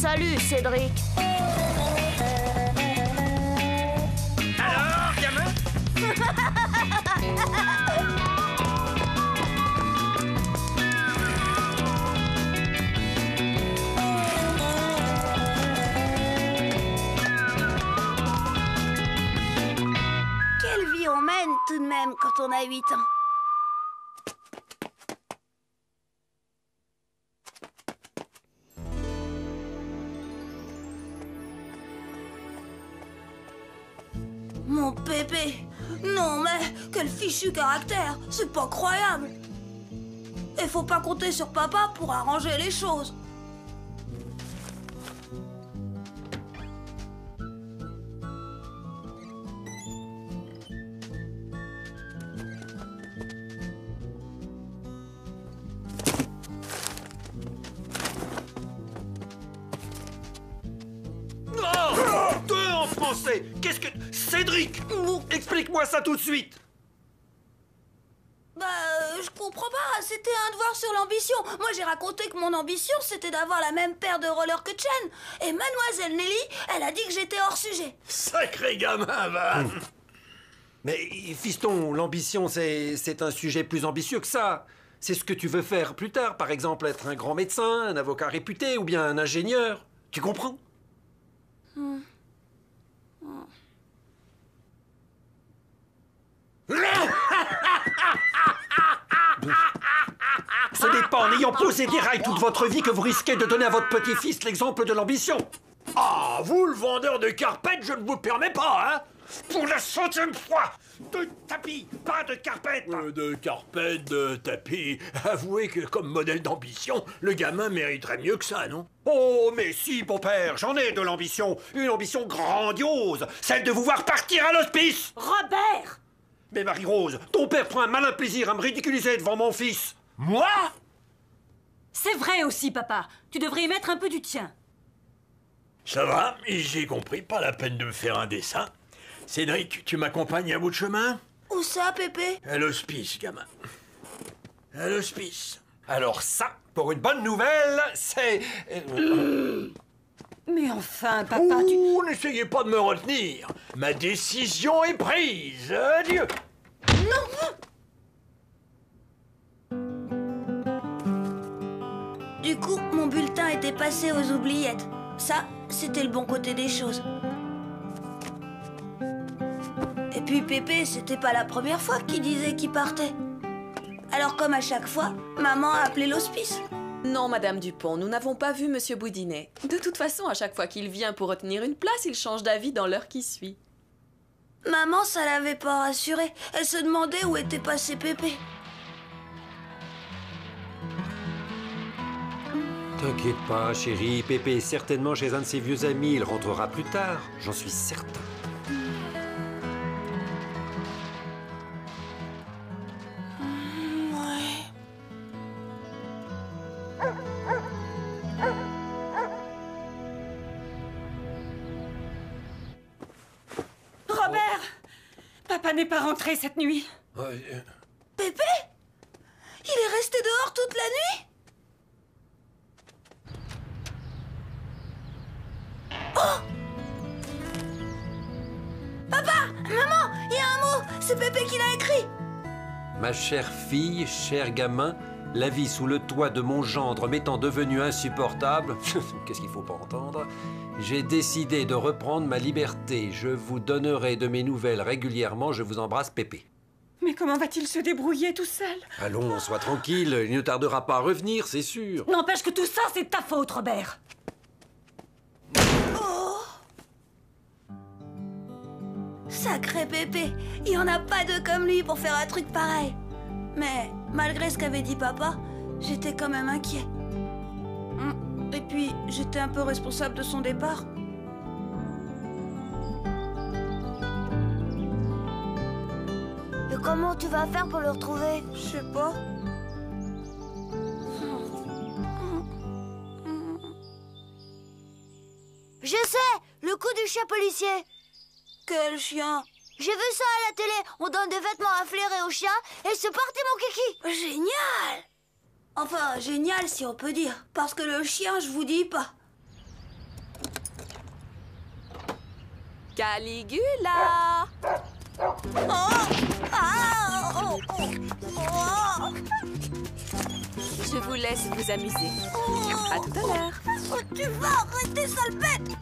Salut, Cédric. Alors, gamin? Quelle vie on mène tout de même quand on a 8 ans. Mon pépé. Non mais, quel fichu caractère. C'est pas croyable. Et faut pas compter sur papa pour arranger les choses. Qu'est-ce que... Cédric! Explique-moi ça tout de suite! Je comprends pas, c'était un devoir sur l'ambition. Moi j'ai raconté que mon ambition c'était d'avoir la même paire de rollers que Chen. Et mademoiselle Nelly, elle a dit que j'étais hors sujet. Sacré gamin, va! Mais fiston, l'ambition c'est un sujet plus ambitieux que ça. C'est ce que tu veux faire plus tard, par exemple être un grand médecin, un avocat réputé ou bien un ingénieur. Tu comprends? Ce n'est pas en ayant posé des rails toute votre vie que vous risquez de donner à votre petit-fils l'exemple de l'ambition. Ah, vous, le vendeur de carpettes, je ne vous permets pas, hein? Pour la 100e fois! De tapis, pas de carpette! De carpette, de tapis... Avouez que, comme modèle d'ambition, le gamin mériterait mieux que ça, non? Oh, mais si, beau-père, j'en ai de l'ambition. Une ambition grandiose, celle de vous voir partir à l'hospice. Robert! Mais Marie-Rose, ton père prend un malin plaisir à me ridiculiser devant mon fils. Moi? C'est vrai aussi, papa. Tu devrais y mettre un peu du tien. Ça va, j'ai compris, pas la peine de me faire un dessin. Cédric, tu m'accompagnes à bout de chemin? Où ça, Pépé? À l'hospice, gamin. À l'hospice. Alors ça, pour une bonne nouvelle, c'est... Mais enfin, papa, tu... Ouh, n'essayez pas de me retenir. Ma décision est prise. Adieu. Du coup, mon bulletin était passé aux oubliettes. Ça, c'était le bon côté des choses. Et puis Pépé, c'était pas la première fois qu'il disait qu'il partait. Alors comme à chaque fois, maman a appelé l'hospice. Non, Madame Dupont, nous n'avons pas vu Monsieur Boudinet. De toute façon, à chaque fois qu'il vient pour retenir une place, il change d'avis dans l'heure qui suit. Maman, ça l'avait pas rassurée. Elle se demandait où était passé Pépé. T'inquiète pas, chérie, Pépé est certainement chez un de ses vieux amis. Il rentrera plus tard, j'en suis certain. Robert! Papa n'est pas rentré cette nuit. Pépé? Il est resté dehors toute la nuit? Oh! Papa! Maman! Il y a un mot! C'est Pépé qui l'a écrit! Ma chère fille, cher gamin, la vie sous le toit de mon gendre m'étant devenue insupportable, qu'est-ce qu'il faut pas entendre, j'ai décidé de reprendre ma liberté. Je vous donnerai de mes nouvelles régulièrement. Je vous embrasse, Pépé. Mais comment va-t-il se débrouiller tout seul? Allons, sois tranquille, il ne tardera pas à revenir, c'est sûr. N'empêche que tout ça, c'est ta faute, Robert. Oh! Sacré Pépé! Il n'y en a pas deux comme lui pour faire un truc pareil. Mais malgré ce qu'avait dit papa, j'étais quand même inquiet. Et puis, j'étais un peu responsable de son départ. Et comment tu vas faire pour le retrouver? Je sais pas. Je sais! Le coup du chien policier! Quel chien! J'ai vu ça à la télé! On donne des vêtements à flairer aux chiens et c'est parti, mon kiki! Génial! Enfin, génial si on peut dire. Parce que le chien, je vous dis pas. Caligula! Je vous laisse vous amuser. À tout à l'heure. Tu vas arrêter, sale bête!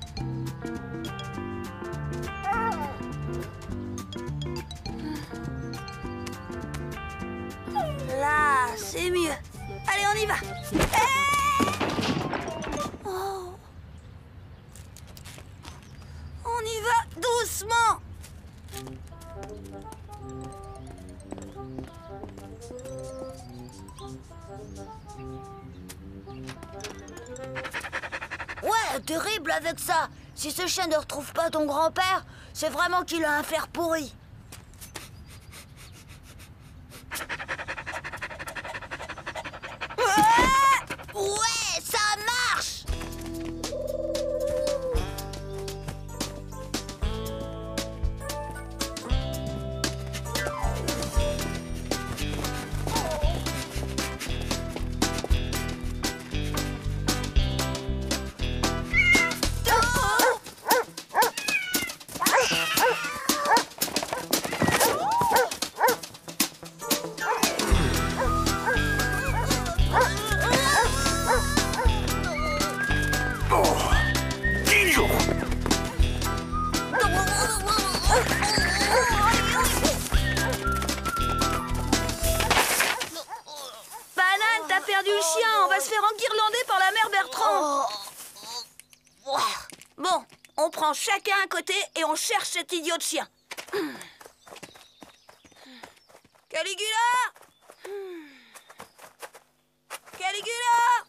Là, c'est mieux. Allez, on y va. Oh. On y va doucement. Ouais, terrible avec ça. Si ce chien ne retrouve pas ton grand-père, c'est vraiment qu'il a un fer pourri. Ouais, ça marche! Banane, t'as perdu le chien. On va se faire enguirlander par la mère Bertrand. Bon, on prend chacun un côté et on cherche cet idiot de chien. Caligula! Caligula!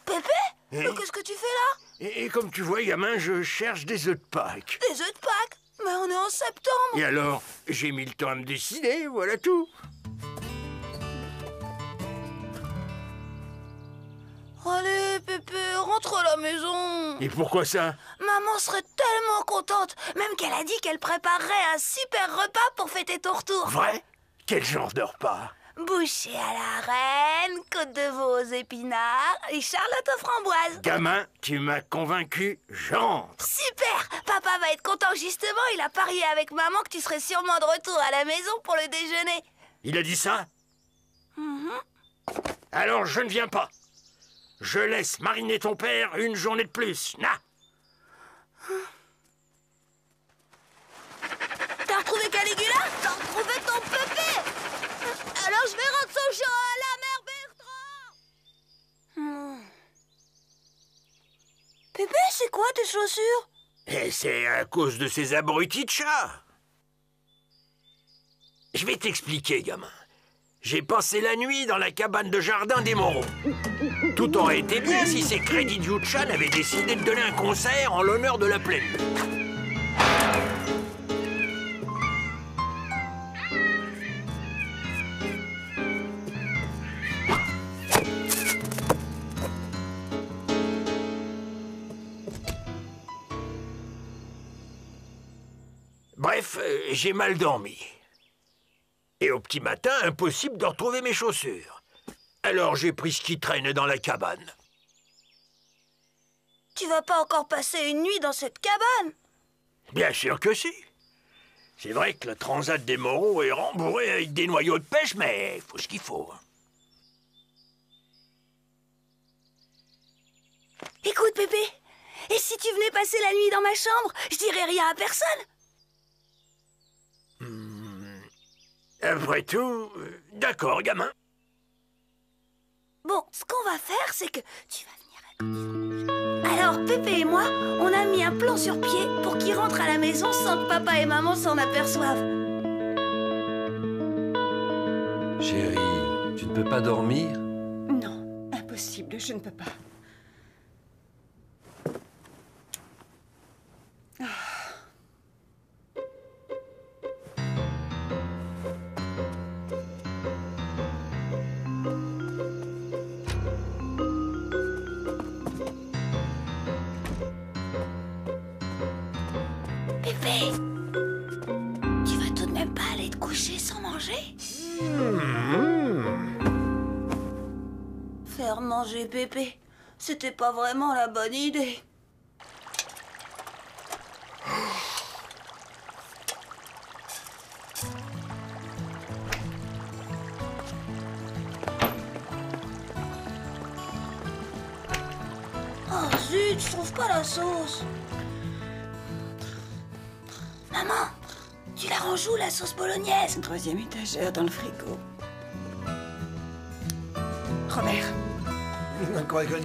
Pépé? Mais qu'est-ce que tu fais là? Et comme tu vois, gamin, je cherche des œufs de Pâques. Des œufs de Pâques? Mais on est en septembre. Et alors, j'ai mis le temps à me décider, voilà tout. Allez, Pépé, rentre à la maison. Et pourquoi ça? Maman serait tellement contente, même qu'elle a dit qu'elle préparerait un super repas pour fêter ton retour. Vrai? Quel genre de repas? Bouchée à la reine, côte de veau aux épinards et charlotte aux framboises. Gamin, tu m'as convaincu, j'entre. Super! Papa va être content justement, il a parié avec maman que tu serais sûrement de retour à la maison pour le déjeuner. Il a dit ça? Alors je ne viens pas. Je laisse mariner ton père une journée de plus. Na! T'as retrouvé Caligula? T'as retrouvé ton Pépé! Alors je vais rendre son chien à la mère Bertrand! Pépé, c'est quoi tes chaussures? Et c'est à cause de ces abrutis de chats. Je vais t'expliquer, gamin. J'ai passé la nuit dans la cabane de jardin des Moreaux. Tout aurait été bien si ces crédits Yuchan avaient décidé de donner un concert en l'honneur de la pleine lune. Bref, j'ai mal dormi. Et au petit matin, impossible de retrouver mes chaussures. Alors j'ai pris ce qui traîne dans la cabane. Tu vas pas encore passer une nuit dans cette cabane? Bien sûr que si. C'est vrai que le transat des Moreaux est rembourré avec des noyaux de pêche, mais il faut ce qu'il faut. Écoute, Pépé, et si tu venais passer la nuit dans ma chambre, je dirais rien à personne. Après tout, d'accord, gamin. Bon, ce qu'on va faire, c'est que tu vas venir à côté. Alors, Pépé et moi, on a mis un plan sur pied pour qu'il rentre à la maison sans que papa et maman s'en aperçoivent. Chérie, tu ne peux pas dormir? Non, impossible, je ne peux pas. Pépé, tu vas tout de même pas aller te coucher sans manger? Faire manger Pépé, c'était pas vraiment la bonne idée. Zut, je trouve pas la sauce. Maman, tu la ranges où, la sauce bolognaise? 3e étagère dans le frigo. Robert,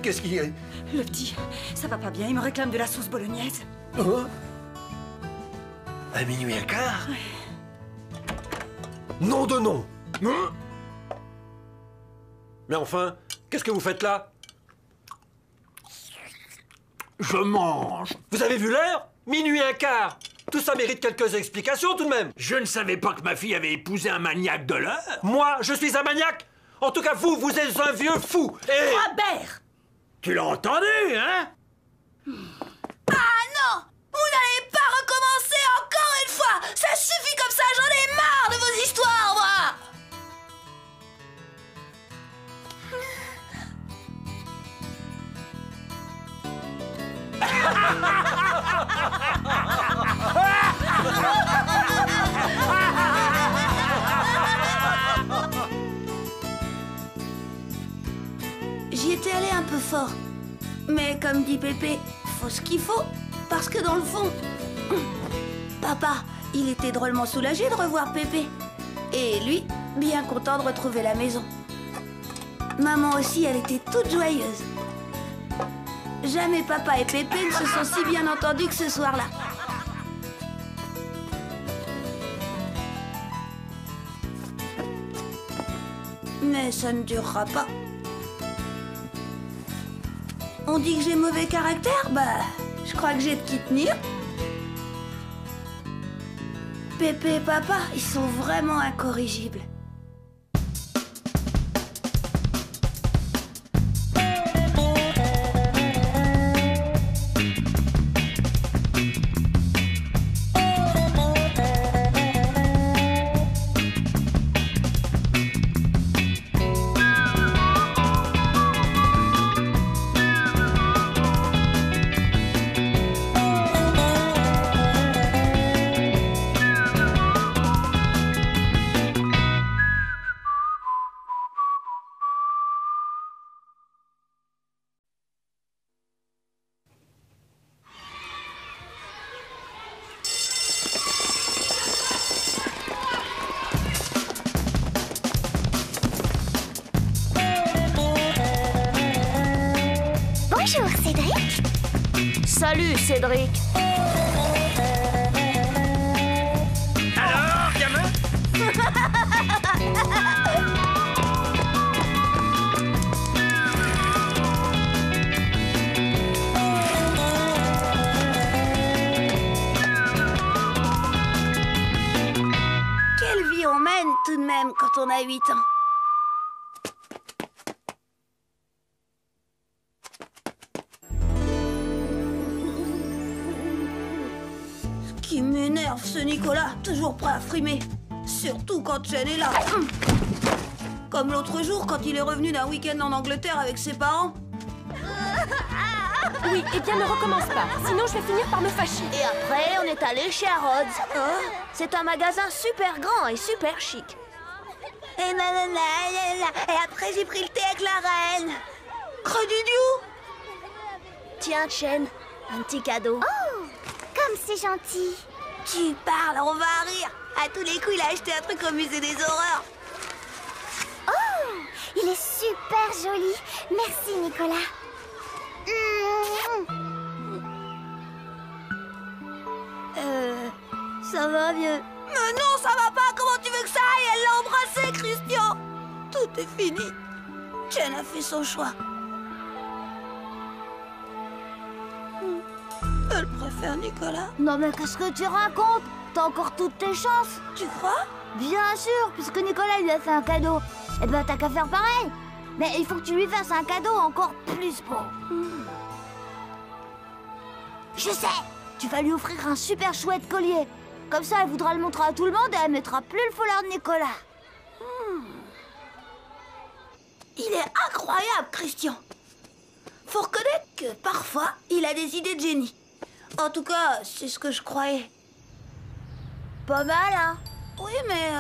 Qu'est-ce qu'il y a? le petit, ça va pas bien, il me réclame de la sauce bolognaise. Oh. À minuit et quart? Nom de nom. Mais enfin, qu'est-ce que vous faites là? Je mange. Vous avez vu l'heure? Minuit un quart. Tout ça mérite quelques explications tout de même. Je ne savais pas que ma fille avait épousé un maniaque de l'heure. Moi, je suis un maniaque. En tout cas, vous êtes un vieux fou. Et... Robert! Tu l'as entendu, hein? Ah non! Vous n'allez pas recommencer encore une fois! Ça suffit comme ça, j'en ai marre de vos histoires, moi! J'y étais allé un peu fort. Mais comme dit Pépé, faut ce qu'il faut. Parce que dans le fond... Papa, il était drôlement soulagé de revoir Pépé. Et lui, bien content de retrouver la maison. Maman aussi, elle était toute joyeuse. Jamais papa et Pépé ne se sont si bien entendus que ce soir-là. Mais ça ne durera pas. On dit que j'ai mauvais caractère? Bah, je crois que j'ai de qui tenir. Pépé et papa, ils sont vraiment incorrigibles. Bonjour, Cédric. Salut, Cédric. Alors, gamin? Quelle vie on mène tout de même quand on a 8 ans. Ce qui m'énerve, ce Nicolas, toujours prêt à frimer. Surtout quand Chen est là. Comme l'autre jour, quand il est revenu d'un week-end en Angleterre avec ses parents. Oui, eh bien ne recommence pas, sinon je vais finir par me fâcher. Et après, on est allé chez Harrods. C'est un magasin super grand et super chic. Et nanana, et après j'ai pris le thé avec la reine. Creux du diou. Tiens, Chen, un petit cadeau. Oh, comme c'est gentil. Tu parles, on va rire. À tous les coups, il a acheté un truc au musée des horreurs. Oh, il est super joli. Merci, Nicolas. Ça va, vieux? Mais non, ça va pas. Comment tu veux que ça aille? Elle l'a embrassé, Christian. Tout est fini. Chen a fait son choix. Elle préfère Nicolas. Non, mais qu'est-ce que tu racontes? T'as encore toutes tes chances. Tu crois? Bien sûr, puisque Nicolas lui a fait un cadeau. Eh ben, t'as qu'à faire pareil. Mais il faut que tu lui fasses un cadeau encore plus beau. Je sais. Tu vas lui offrir un super chouette collier. Comme ça, elle voudra le montrer à tout le monde et elle mettra plus le foulard de Nicolas. Il est incroyable, Christian. Faut reconnaître que parfois, il a des idées de génie. En tout cas, c'est ce que je croyais. Pas mal, hein? Oui, mais...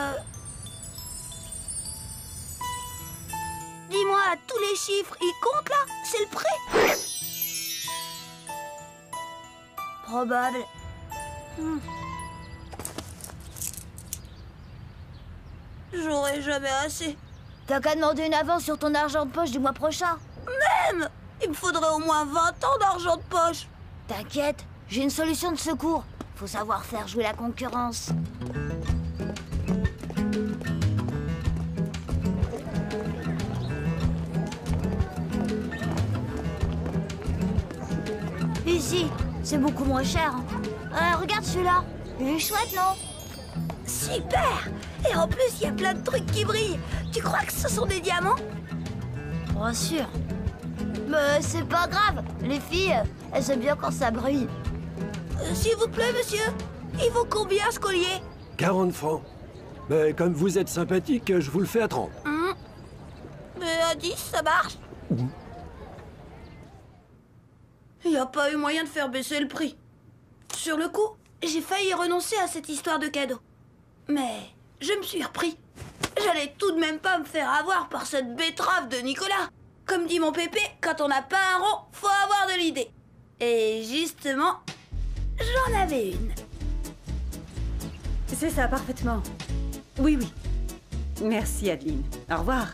Dis-moi, tous les chiffres, ils comptent là? C'est le prix? Probable. J'aurai jamais assez. T'as qu'à demander une avance sur ton argent de poche du mois prochain. Il me faudrait au moins 20 ans d'argent de poche. T'inquiète, j'ai une solution de secours. Faut savoir faire jouer la concurrence. Ici, c'est beaucoup moins cher. Regarde celui-là. Il est chouette, non? Super! Et en plus, il y a plein de trucs qui brillent. Tu crois que ce sont des diamants? Bien sûr. Mais c'est pas grave. Les filles, elles aiment bien quand ça brille. S'il vous plaît, monsieur. Il vaut combien ce collier? 40 francs. Mais comme vous êtes sympathique, je vous le fais à 30. Mais à 10, ça marche. Il n'y a pas eu moyen de faire baisser le prix. Sur le coup, j'ai failli renoncer à cette histoire de cadeau. Mais je me suis repris. J'allais tout de même pas me faire avoir par cette betterave de Nicolas. Comme dit mon pépé, quand on n'a pas un rond, faut avoir de l'idée. Et justement, j'en avais une. C'est ça, parfaitement. Oui, oui. Merci, Adeline. Au revoir.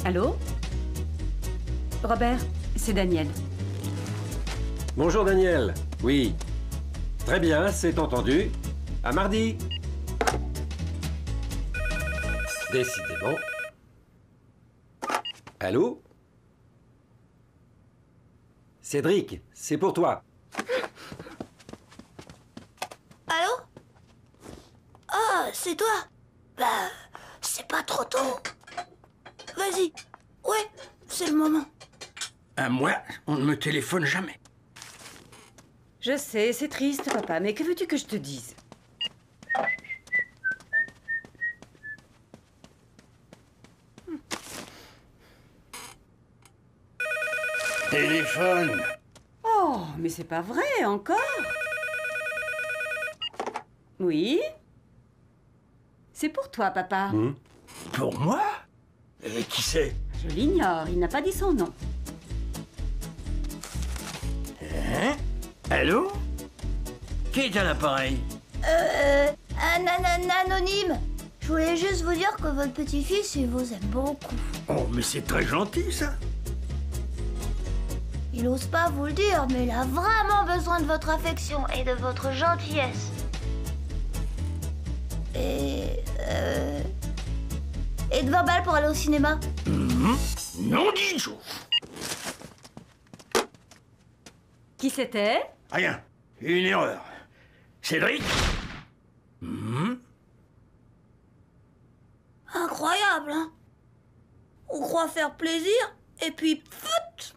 Allô? Robert, c'est Daniel. Bonjour Daniel. Oui. Très bien, c'est entendu. À mardi. Décidément. Allô? Cédric, c'est pour toi. Allô? Ah, c'est toi? Bah, c'est pas trop tôt. Vas-y. Ouais, c'est le moment. À moi, on ne me téléphone jamais. Je sais, c'est triste, papa, mais que veux-tu que je te dise? Téléphone. Oh, mais c'est pas vrai, encore? Oui? C'est pour toi, papa. Pour moi? Qui c'est? Je l'ignore, il n'a pas dit son nom. Allô? Qui est à l'appareil? Un anonyme. Je voulais juste vous dire que votre petit-fils, il vous aime beaucoup. Oh, mais c'est très gentil, ça. Il ose pas vous le dire, mais il a vraiment besoin de votre affection et de votre gentillesse. Et de 20 balles pour aller au cinéma. Non dit Joe. Qui c'était? Rien. Une erreur. Cédric? Incroyable, hein? On croit faire plaisir, et puis pfft!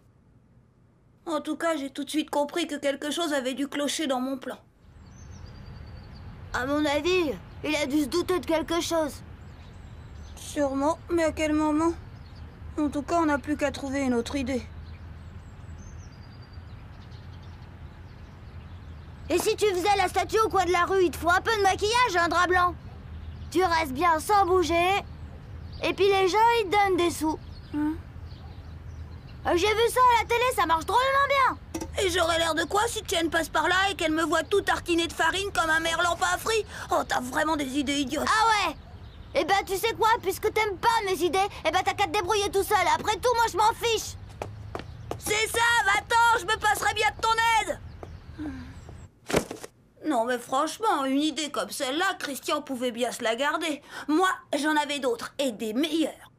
En tout cas, j'ai tout de suite compris que quelque chose avait dû clocher dans mon plan. À mon avis, il a dû se douter de quelque chose. Sûrement, mais à quel moment? En tout cas, on n'a plus qu'à trouver une autre idée. Et si tu faisais la statue au coin de la rue, il te faut un peu de maquillage et un drap blanc. Tu restes bien sans bouger, et puis les gens, ils te donnent des sous. J'ai vu ça à la télé, ça marche drôlement bien. Et j'aurais l'air de quoi si Tienne passe par là et qu'elle me voit tout tartiné de farine comme un merlan pas frit? Oh, t'as vraiment des idées idiotes. Ah ouais? Eh ben, tu sais quoi, puisque t'aimes pas mes idées, eh ben t'as qu'à te débrouiller tout seul. Après tout, moi je m'en fiche. C'est ça, va-t'en, je me passerai bien de ton aide. Non mais franchement, une idée comme celle-là, Christian pouvait bien se la garder. Moi, j'en avais d'autres, et des meilleures.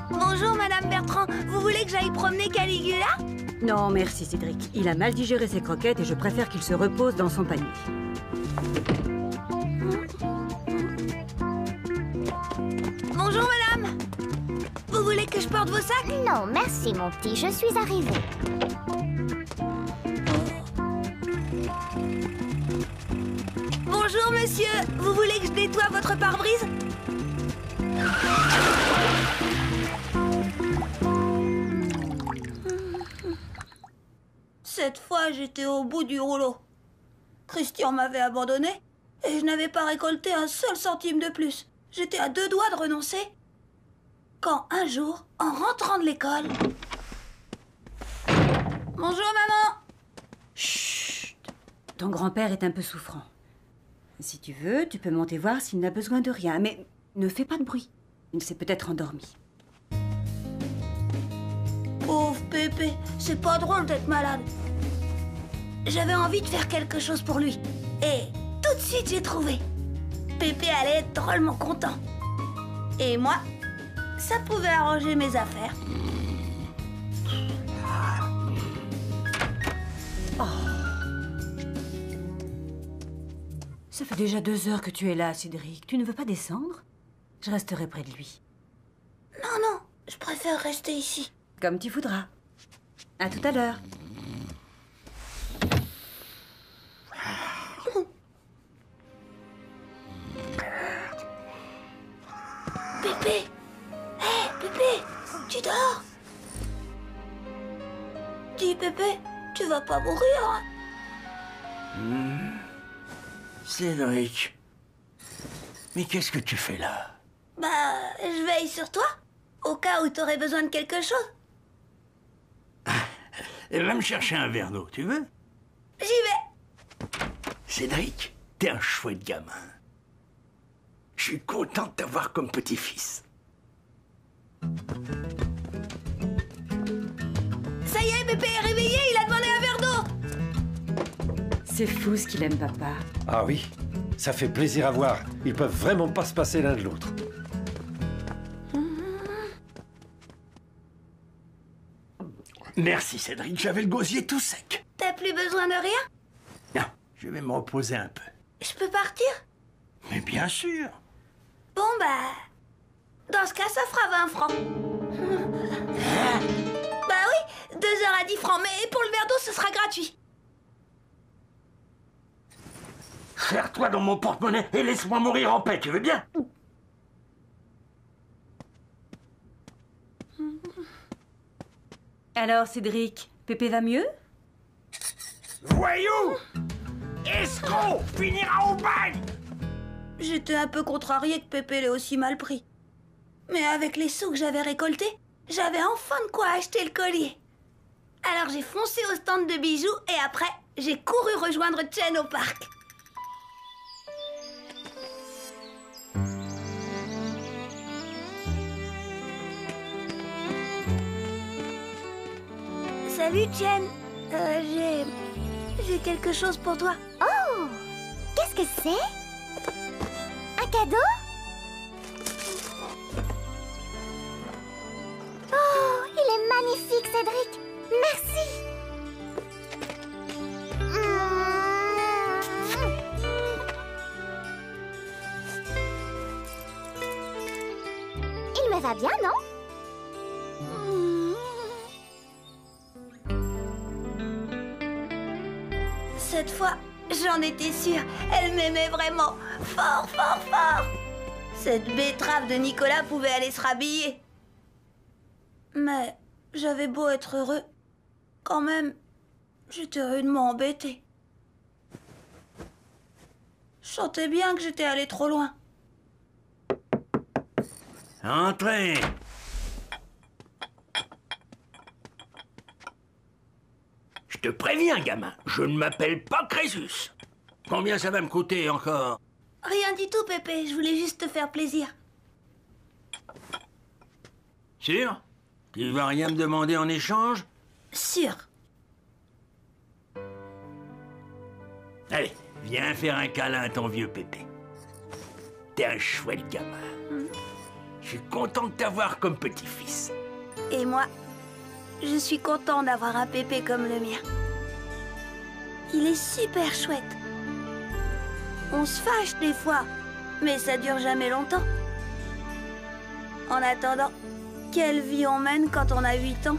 Bonjour Madame Bertrand, vous voulez que j'aille promener Caligula? Non, merci, Cédric. Il a mal digéré ses croquettes et je préfère qu'il se repose dans son panier. Bonjour Madame. Vous voulez que je porte vos sacs? Non, merci mon petit, je suis arrivée. Bonjour monsieur, vous voulez que je nettoie votre pare-brise? Cette fois, j'étais au bout du rouleau. Christian m'avait abandonné et je n'avais pas récolté un seul centime de plus. J'étais à 2 doigts de renoncer. Quand un jour, en rentrant de l'école... Bonjour maman! Chut! Ton grand-père est un peu souffrant. Si tu veux, tu peux monter voir s'il n'a besoin de rien, mais ne fais pas de bruit. Il s'est peut-être endormi. Pauvre Pépé, c'est pas drôle d'être malade. J'avais envie de faire quelque chose pour lui. Et tout de suite, j'ai trouvé. Pépé allait être drôlement content. Et moi, ça pouvait arranger mes affaires. Ça fait déjà 2 heures que tu es là, Cédric. Tu ne veux pas descendre? Je resterai près de lui. Non, non, je préfère rester ici. Comme tu voudras. À tout à l'heure. Pépé! Hé, Pépé! Tu dors? Dis, Pépé, tu vas pas mourir, hein? Cédric. Mais qu'est-ce que tu fais là? Bah, je veille sur toi, au cas où t'aurais besoin de quelque chose. Va me chercher un verre d'eau, tu veux? J'y vais! Cédric, t'es un chouette gamin. Je suis content de t'avoir comme petit-fils. Ça y est, Pépé est réveillé, il a demandé un verre d'eau! C'est fou ce qu'il aime, papa. Ah oui, ça fait plaisir à voir. Ils peuvent vraiment pas se passer l'un de l'autre. Merci Cédric, j'avais le gosier tout sec. T'as plus besoin de rien? Non, je vais me reposer un peu. Je peux partir? Mais bien sûr. Bon, bah... Dans ce cas, ça fera 20 francs. Bah oui, 2 heures à 10 francs, mais pour le verre d'eau, ce sera gratuit. Serre-toi dans mon porte-monnaie et laisse-moi mourir en paix, tu veux bien? Alors, Cédric, Pépé va mieux? Voyou! Escroc! Finira au bagne! J'étais un peu contrariée que Pépé l'ait aussi mal pris. Mais avec les sous que j'avais récoltés, j'avais enfin de quoi acheter le collier. Alors j'ai foncé au stand de bijoux et après, j'ai couru rejoindre Chen au parc. Salut Chen, j'ai quelque chose pour toi. Oh! Qu'est-ce que c'est? Un cadeau? Oh, il est magnifique, Cédric. Merci. Il me va bien, non? Cette fois, j'en étais sûre. Elle m'aimait vraiment. Fort, fort, fort. Cette betterave de Nicolas pouvait aller se rhabiller. Mais j'avais beau être heureux. Quand même, j'étais rudement embêtée. Je sentais bien que j'étais allée trop loin. Entrez! Je te préviens, gamin, je ne m'appelle pas Crésus. Combien ça va me coûter encore? Rien du tout, Pépé. Je voulais juste te faire plaisir. Sûr? Tu vas rien me demander en échange? Sûr. Allez, viens faire un câlin à ton vieux Pépé. T'es un chouette gamin. Je suis content de t'avoir comme petit-fils. Et moi, je suis content d'avoir un Pépé comme le mien. Il est super chouette. On se fâche des fois, mais ça dure jamais longtemps. En attendant, quelle vie on mène quand on a 8 ans?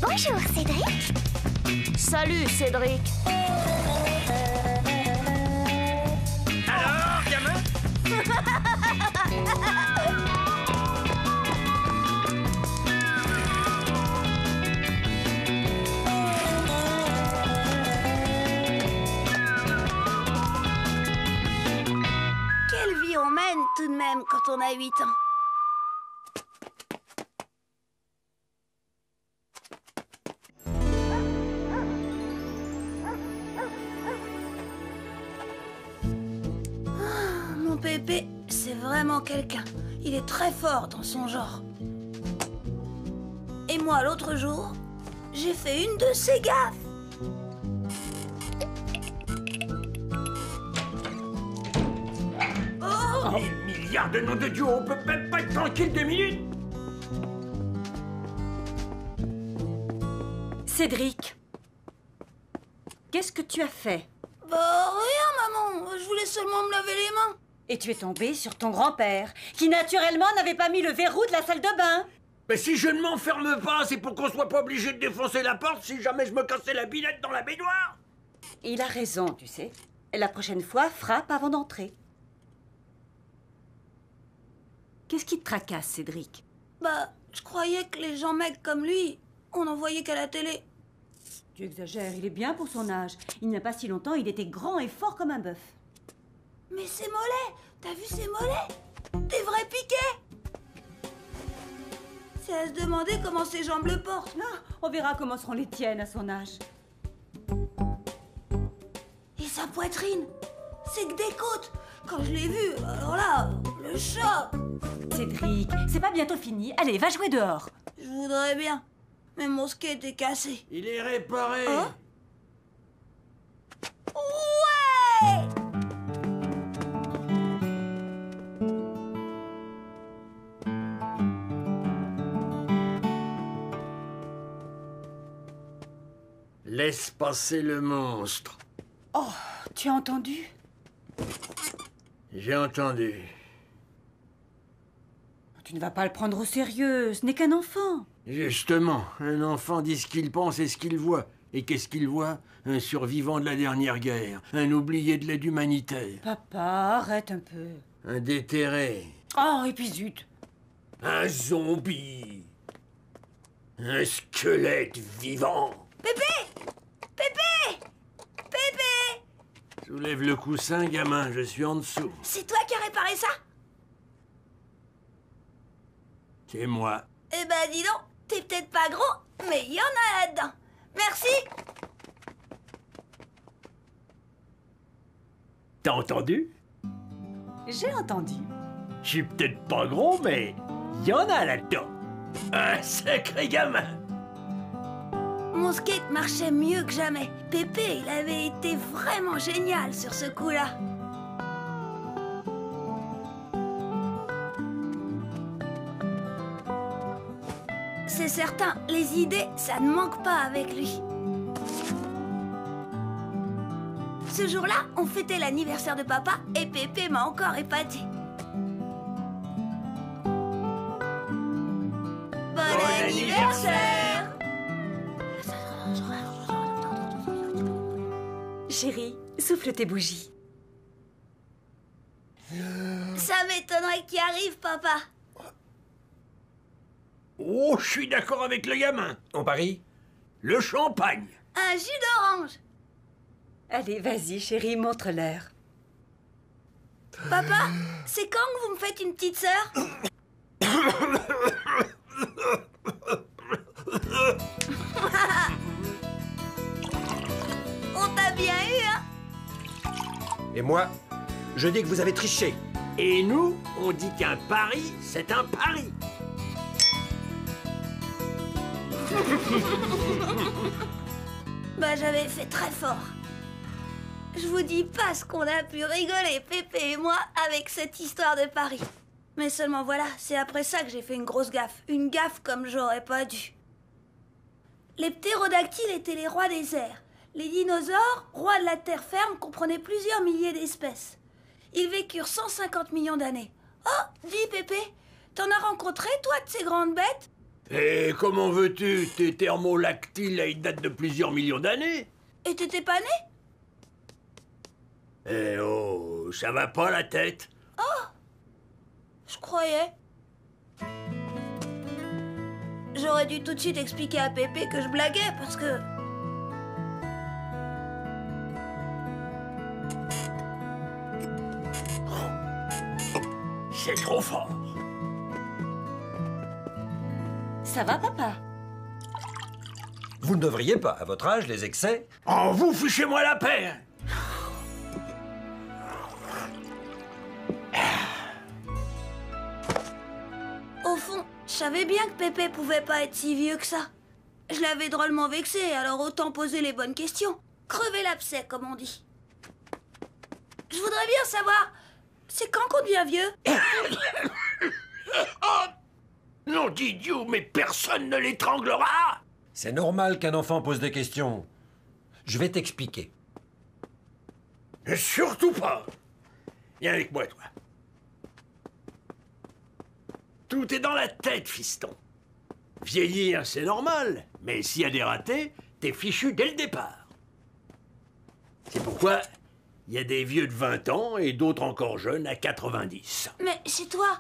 Bonjour, Cédric. Salut, Cédric. Alors, gamin? Quelle vie on mène tout de même quand on a 8 ans. Mon Pépé, c'est vraiment quelqu'un. Il est très fort dans son genre. Et moi, l'autre jour, j'ai fait une de ses gaffes. Oh! Des milliards de noms de Dieu, on peut même pas être tranquille 2 minutes. Cédric, qu'est-ce que tu as fait? Bah rien, maman. Je voulais seulement me laver les mains. Et tu es tombé sur ton grand-père, qui naturellement n'avait pas mis le verrou de la salle de bain. Mais si je ne m'enferme pas, c'est pour qu'on soit pas obligé de défoncer la porte si jamais je me cassais la billette dans la baignoire. Il a raison, tu sais. La prochaine fois, frappe avant d'entrer. Qu'est-ce qui te tracasse, Cédric? Bah, je croyais que les gens mecs comme lui, on n'en voyait qu'à la télé. Tu exagères, il est bien pour son âge. Il n'y a pas si longtemps, il était grand et fort comme un bœuf. Mais ses mollets, t'as vu ses mollets? Des vrais piquets. C'est à se demander comment ses jambes le portent. Ah, on verra comment seront les tiennes à son âge. Et sa poitrine, c'est que des côtes. Quand je l'ai vu, alors là, le choc. Cédric, c'est pas bientôt fini. Allez, va jouer dehors. Je voudrais bien, mais mon skate est cassé. Il est réparé. Hein? Ouais! Laisse passer le monstre. Oh, tu as entendu? J'ai entendu. Tu ne vas pas le prendre au sérieux, ce n'est qu'un enfant. Justement, un enfant dit ce qu'il pense et ce qu'il voit. Et qu'est-ce qu'il voit? Un survivant de la dernière guerre, un oublié de l'aide humanitaire, Papa, arrête un peu. un déterré, Oh, et puis zut. un zombie, un squelette vivant. Pépé! Pépé! Pépé! Soulève le coussin, gamin, je suis en dessous. C'est toi qui as réparé ça? C'est moi. Eh ben dis donc, t'es peut-être pas gros, mais il y en a là-dedans. Merci. T'as entendu? J'ai entendu. Je suis peut-être pas gros, mais y en a là-dedans. Un sacré gamin. Mon skate marchait mieux que jamais. Pépé, il avait été vraiment génial sur ce coup-là. C'est certain, les idées, ça ne manque pas avec lui. Ce jour-là, on fêtait l'anniversaire de papa et Pépé m'a encore épaté. Bon anniversaire! Chérie, souffle tes bougies. Ça m'étonnerait qu'il arrive, papa. Oh, je suis d'accord avec le gamin. On parie? Le champagne. Un jus d'orange. Allez, vas-y, chérie, montre-leur. Papa, c'est quand que vous me faites une petite sœur? On t'a bien eu, hein? Et moi, je dis que vous avez triché. Et nous, on dit qu'un pari, c'est un pari. Bah, j'avais fait très fort. Je vous dis pas ce qu'on a pu rigoler, Pépé et moi, avec cette histoire de Paris. Mais seulement voilà, c'est après ça que j'ai fait une grosse gaffe. Une gaffe comme j'aurais pas dû. Les ptérodactyles étaient les rois des airs. Les dinosaures, rois de la terre ferme, comprenaient plusieurs milliers d'espèces. Ils vécurent 150 millions d'années. Oh, dis Pépé, t'en as rencontré, toi, de ces grandes bêtes? Et comment veux-tu? Tes thermolactyles, là, ils datent de plusieurs millions d'années. Et t'étais pas né? Eh oh, ça va pas la tête? Je croyais. J'aurais dû tout de suite expliquer à Pépé que je blaguais parce que... C'est trop fort. Ça va, papa? Vous ne devriez pas, à votre âge, les excès. Oh, vous fichez-moi la paix, hein. Au fond, je savais bien que Pépé pouvait pas être si vieux que ça. Je l'avais drôlement vexé, alors autant poser les bonnes questions. Crever l'abcès, comme on dit. Je voudrais bien savoir, c'est quand qu'on devient vieux? Non d'idiot, mais personne ne l'étranglera. C'est normal qu'un enfant pose des questions. Je vais t'expliquer. Surtout pas. Viens avec moi, toi. Tout est dans la tête, fiston. Vieillir, c'est normal, mais s'il y a des ratés, t'es fichu dès le départ. C'est pourquoi il y a des vieux de 20 ans et d'autres encore jeunes à 90. Mais chez toi,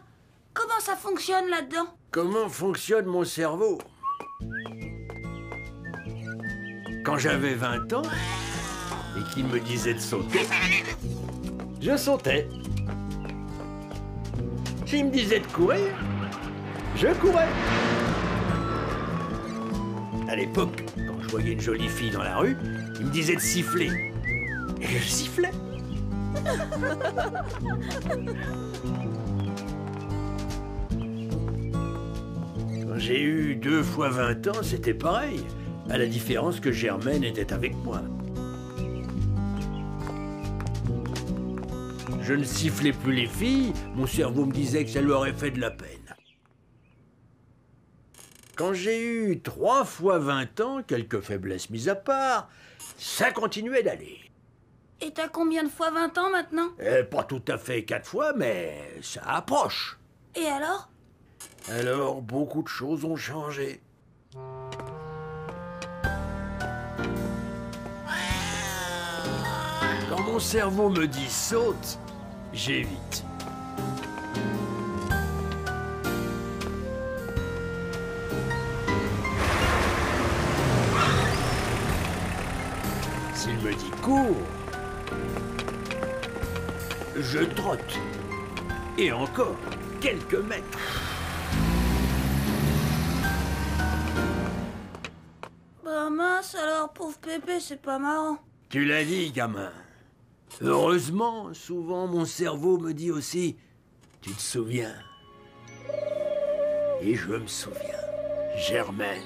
comment ça fonctionne là-dedans? Comment fonctionne mon cerveau? Quand j'avais 20 ans et qu'il me disait de sauter, je sautais. S'il me disait de courir, je courais. À l'époque, quand je voyais une jolie fille dans la rue, il me disait de siffler. Et je sifflais. Quand j'ai eu 2 fois 20 ans, c'était pareil. À la différence que Germaine était avec moi. Je ne sifflais plus les filles, mon cerveau me disait que ça lui aurait fait de la peine. Quand j'ai eu 3 fois 20 ans, quelques faiblesses mises à part, ça continuait d'aller. Et t'as combien de fois 20 ans maintenant? Pas tout à fait 4 fois, mais ça approche. Et alors? Alors, beaucoup de choses ont changé. Quand mon cerveau me dit saute, j'évite. S'il me dit cours, je trotte. Et encore quelques mètres. Bah mince alors, pauvre Pépé, c'est pas marrant. Tu l'as dit, gamin. Heureusement, souvent mon cerveau me dit aussi « Tu te souviens ?» Et je me souviens. Germaine.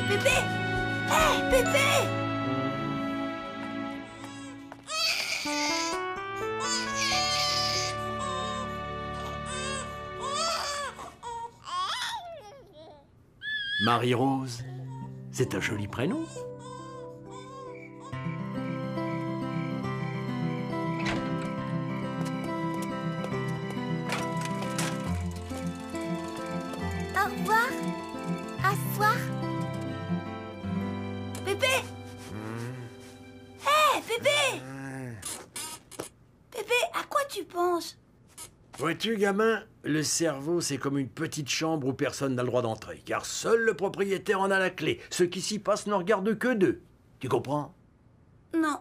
Pépé! Hé, Pépé! Marie-Rose, c'est un joli prénom. Au revoir. À ce soir. Pépé! Hé, Pépé! Pépé, à quoi tu penses? Vois-tu, gamin, le cerveau, c'est comme une petite chambre où personne n'a le droit d'entrer, car seul le propriétaire en a la clé. Ceux qui s'y passent ne regardent que d'eux. Tu comprends? Non.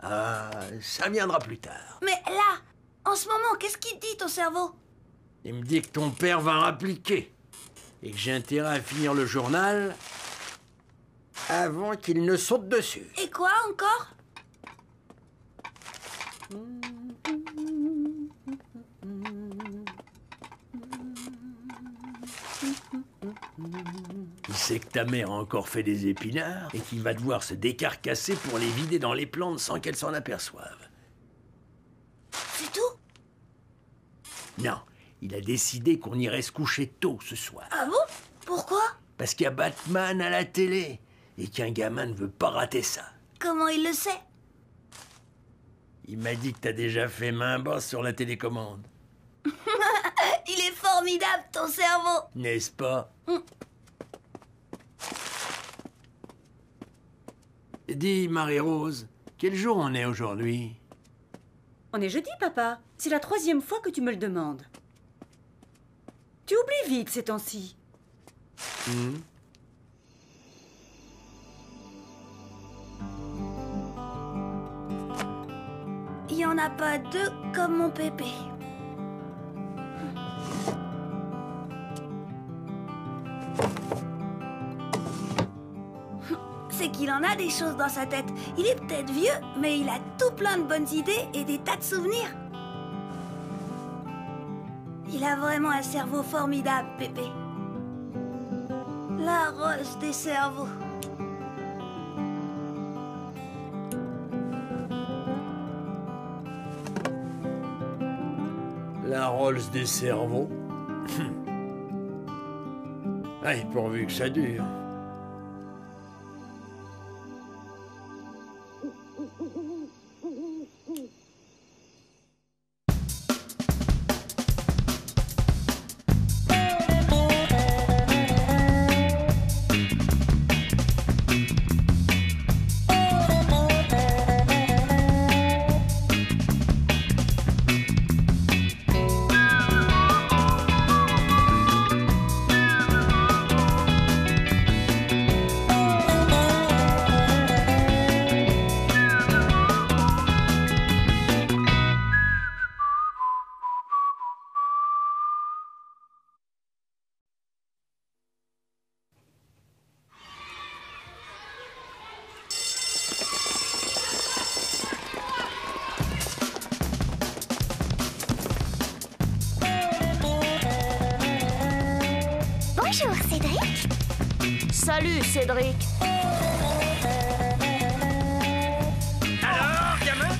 Ah, ça viendra plus tard. Mais là, en ce moment, qu'est-ce qu'il te dit, ton cerveau? Il me dit que ton père va rappliquer et que j'ai intérêt à finir le journal avant qu'il ne saute dessus. Et quoi encore? Il sait que ta mère a encore fait des épinards et qu'il va devoir se décarcasser pour les vider dans les plantes sans qu'elle s'en aperçoive. C'est tout? Non, il a décidé qu'on irait se coucher tôt ce soir. Ah bon? Pourquoi? Parce qu'il y a Batman à la télé et qu'un gamin ne veut pas rater ça. Comment il le sait? Il m'a dit que t'as déjà fait main basse sur la télécommande. Il est formidable, ton cerveau. N'est-ce pas? Dis, Marie-Rose, quel jour on est aujourd'hui? On est jeudi, papa. C'est la 3e fois que tu me le demandes. Tu oublies vite ces temps-ci. Il n'y en a pas deux comme mon pépé. C'est qu'il en a des choses dans sa tête. Il est peut-être vieux, mais il a tout plein de bonnes idées et des tas de souvenirs. Il a vraiment un cerveau formidable, Pépé. La rose des cerveaux. La Rolls des cerveaux. Allez, pourvu que ça dure. Bonjour, Cédric. Salut, Cédric. Alors, gamin?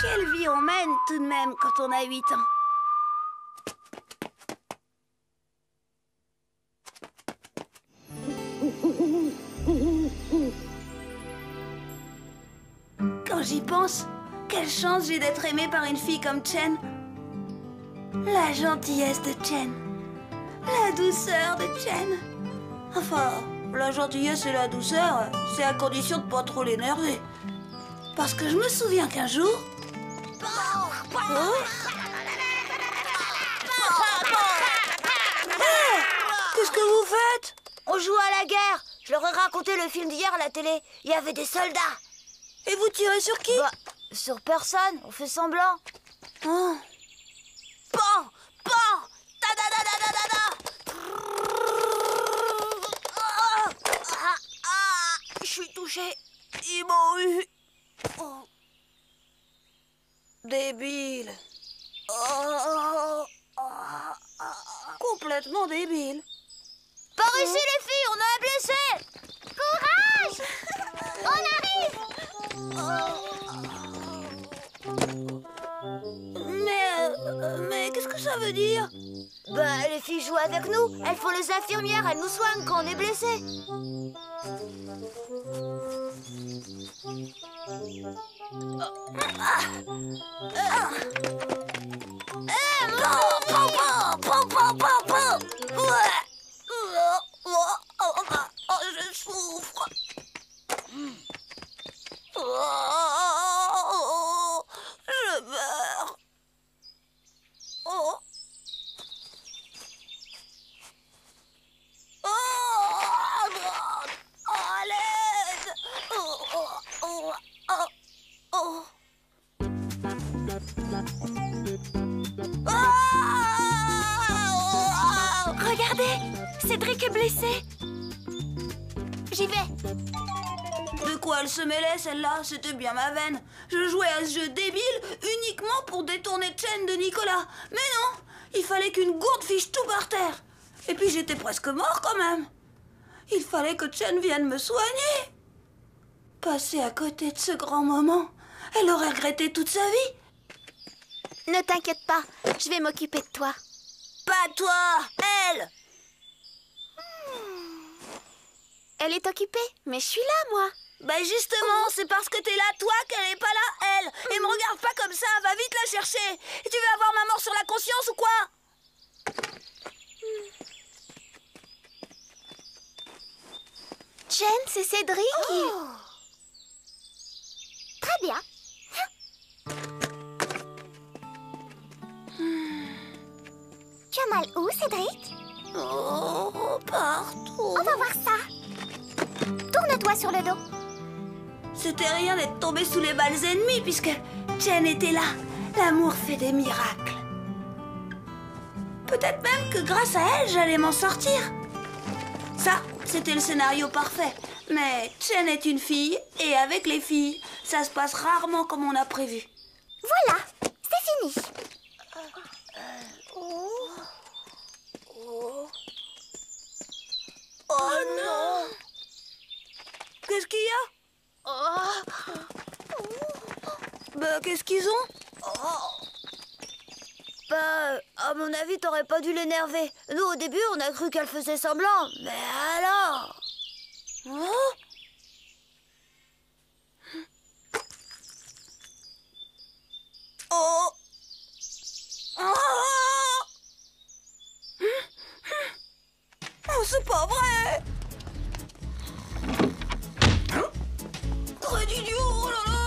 Quelle vie on mène tout de même quand on a 8 ans. Quand j'y pense, quelle chance j'ai d'être aimée par une fille comme Chen. La gentillesse de Chen. La douceur de Chen. Enfin, la gentillesse et la douceur, c'est à condition de pas trop l'énerver. Parce que je me souviens qu'un jour... Oh, qu'est-ce que vous faites? On joue à la guerre. Je leur ai raconté le film d'hier à la télé. Il y avait des soldats. Et vous tirez sur qui? Bah, sur personne. On fait semblant. Oh. Pan! Pan! Ta da da da da da da! Je suis touchée. Ils m'ont eu. Oh. Débile. Oh. Complètement débile. Par ici, les filles, on a un blessé! Courage! On arrive! Mais qu'est-ce que ça veut dire? Bah, les filles jouent avec nous. Elles font les infirmières, elles nous soignent quand on est blessé. Je souffre. Je meurs. Oh. À l'aide. blessée. J'y vais. De quoi elle se mêlait, celle-là? C'était bien ma veine. Je jouais à ce jeu débile uniquement pour détourner Chen de Nicolas. Mais non, il fallait qu'une gourde fiche tout par terre. Et puis j'étais presque mort quand même. Il fallait que Chen vienne me soigner. Passer à côté de ce grand moment, elle aurait regretté toute sa vie. Ne t'inquiète pas, je vais m'occuper de toi. Pas toi, elle. Elle est occupée, mais je suis là, moi. Bah justement, c'est parce que t'es là, toi, qu'elle est pas là, elle. Et me regarde pas comme ça, va vite la chercher. Et tu veux avoir ma mort sur la conscience ou quoi? Jen, c'est Cédric. Très bien. Tu as mal où, Cédric? Oh, partout. On va voir ça. Tourne-toi sur le dos. C'était rien d'être tombé sous les balles ennemies puisque Jen était là. L'amour fait des miracles. Peut-être même que grâce à elle, j'allais m'en sortir. Ça, c'était le scénario parfait. Mais Jen est une fille et avec les filles, ça se passe rarement comme on a prévu. Voilà, c'est fini. Oh non! Qu'est-ce qu'il y a? Bah, qu'est-ce qu'ils ont? Bah, à mon avis, t'aurais pas dû l'énerver. Nous, au début, on a cru qu'elle faisait semblant. Mais alors? Oh? Oh! Oh, c'est pas vrai! Très d'idiot, oh là là!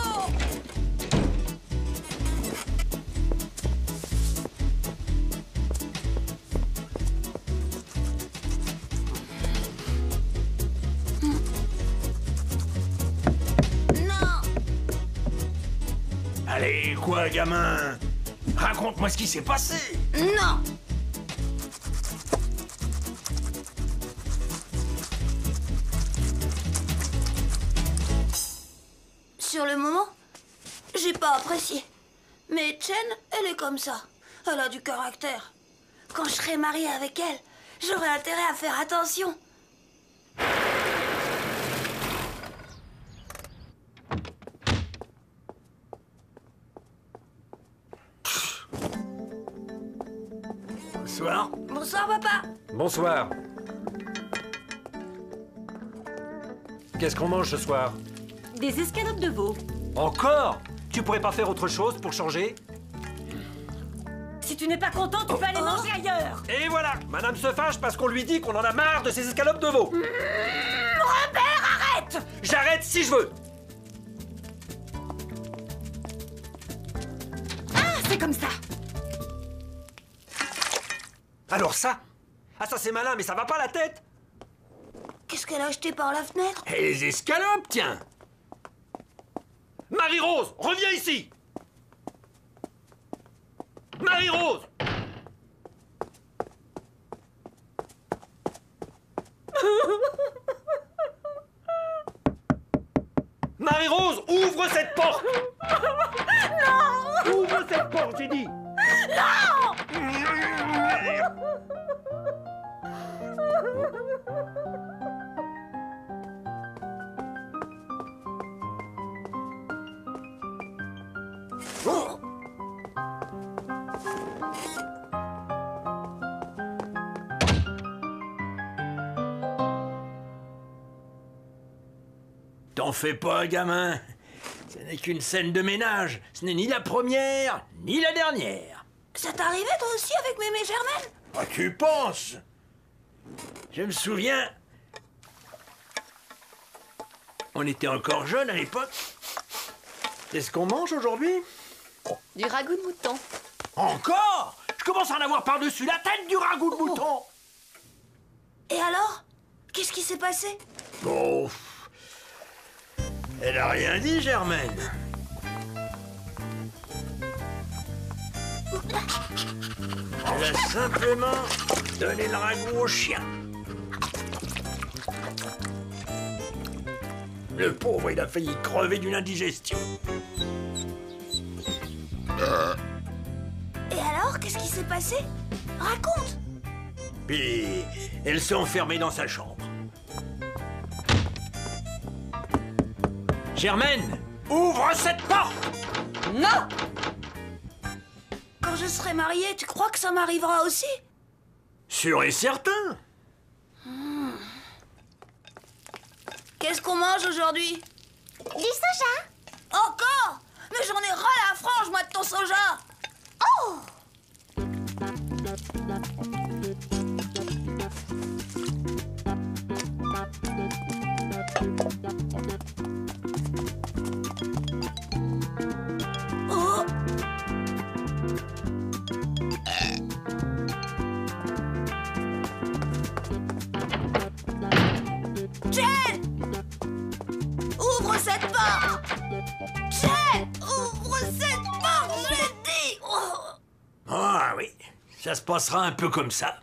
Non! Allez, quoi, gamin? Raconte-moi ce qui s'est passé. Non! Sur le moment, j'ai pas apprécié. Mais Chen, elle est comme ça. Elle a du caractère. Quand je serai mariée avec elle, j'aurai intérêt à faire attention. Bonsoir. Bonsoir, papa. Bonsoir. Qu'est-ce qu'on mange ce soir? Des escalopes de veau. Encore? Tu pourrais pas faire autre chose pour changer? Si tu n'es pas content, tu peux aller manger ailleurs. Et voilà, madame se fâche parce qu'on lui dit qu'on en a marre de ces escalopes de veau. Robert, arrête! J'arrête si je veux. Ah, c'est comme ça. Alors ça? Ah ça c'est malin, mais ça va pas la tête? Qu'est-ce qu'elle a acheté par la fenêtre? Et les escalopes, tiens. Marie-Rose, reviens ici! Marie-Rose! Marie-Rose, ouvre cette porte! Non! Ouvre cette porte, j'ai dit! Oh. T'en fais pas, gamin. Ce n'est qu'une scène de ménage. Ce n'est ni la première, ni la dernière. Ça t'arrivait toi aussi avec Mémé Germaine? Ah, tu penses? Je me souviens... On était encore jeunes à l'époque. Qu'est-ce qu'on mange aujourd'hui? Du ragoût de mouton. Encore? Je commence à en avoir par-dessus la tête du ragoût de mouton. Et alors? Qu'est-ce qui s'est passé? Bon... Elle a rien dit, Germaine. Elle a simplement donné le ragoût au chien. Le pauvre, il a failli crever d'une indigestion. Et alors, qu'est-ce qui s'est passé? Raconte! Puis, elle s'est enfermée dans sa chambre. Germaine, ouvre cette porte! Non! Quand je serai mariée, tu crois que ça m'arrivera aussi? Sûr et certain. Qu'est-ce qu'on mange aujourd'hui? Du soja. Encore? Mais j'en ai ras la frange, moi, de ton soja! Oh! Oh! Jen! Ouvre cette porte! Jen! Ouvre cette porte, je l'ai dit! Oh! Ah oui, ça se passera un peu comme ça.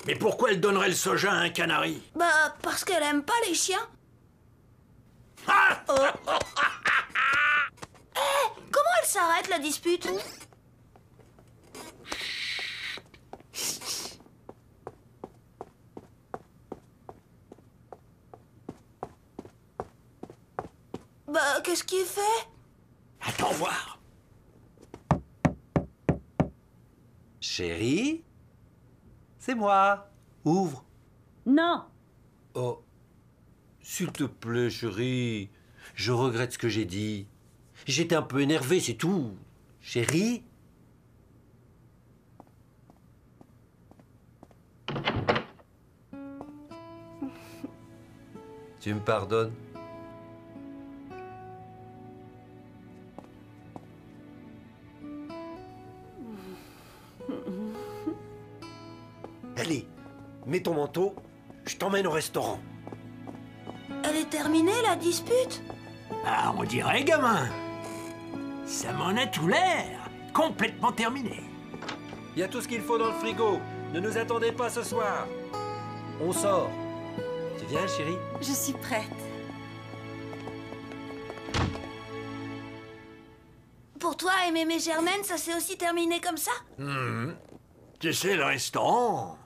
Mais pourquoi elle donnerait le soja à un canari? Bah, parce qu'elle aime pas les chiens. Ah! Comment elle s'arrête, la dispute? Bah, qu'est-ce qu'il fait? Attends voir. Chérie? C'est moi. Ouvre. Non. Oh. S'il te plaît, chérie. Je regrette ce que j'ai dit. J'étais un peu énervé, c'est tout. Chérie? Tu me pardonnes? Allez, mets ton manteau, je t'emmène au restaurant. Elle est terminée, la dispute? Ah, on dirait, gamin. Ça m'en a tout l'air. Complètement terminé. Il y a tout ce qu'il faut dans le frigo. Ne nous attendez pas ce soir. On sort. Tu viens, chérie? Je suis prête. Pour toi et mémé Germaine, ça s'est aussi terminé comme ça? Tu sais, le restaurant,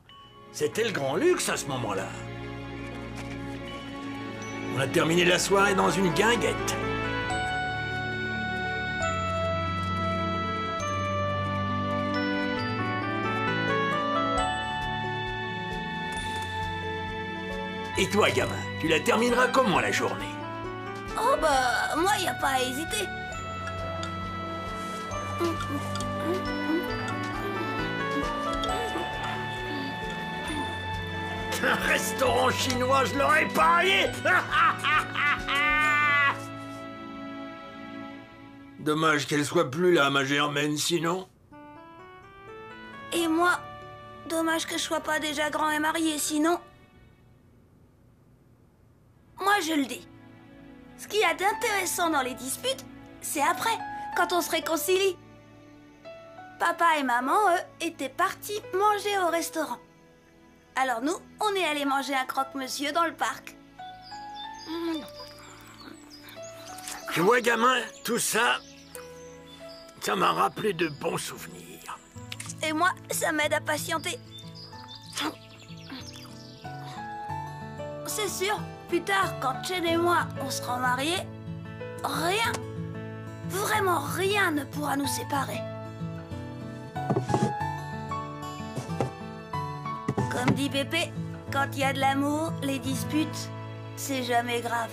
c'était le grand luxe à ce moment-là. On a terminé la soirée dans une guinguette. Et toi, gamin, tu la termineras comment la journée? Oh bah, moi, y a pas à hésiter. Un restaurant chinois, je l'aurais parié. Dommage qu'elle soit plus là, ma Germaine, sinon. Et moi, dommage que je sois pas déjà grand et marié, sinon... Moi, je le dis. Ce qu'il y a d'intéressant dans les disputes, c'est après, quand on se réconcilie. Papa et maman, eux, étaient partis manger au restaurant. Alors nous, on est allés manger un croque-monsieur dans le parc. Tu vois, gamin, tout ça, ça m'a rappelé de bons souvenirs. Et moi, ça m'aide à patienter. C'est sûr, plus tard, quand Chen et moi, on sera mariés, rien, vraiment rien ne pourra nous séparer. Comme dit Pépé, quand il y a de l'amour, les disputes, c'est jamais grave.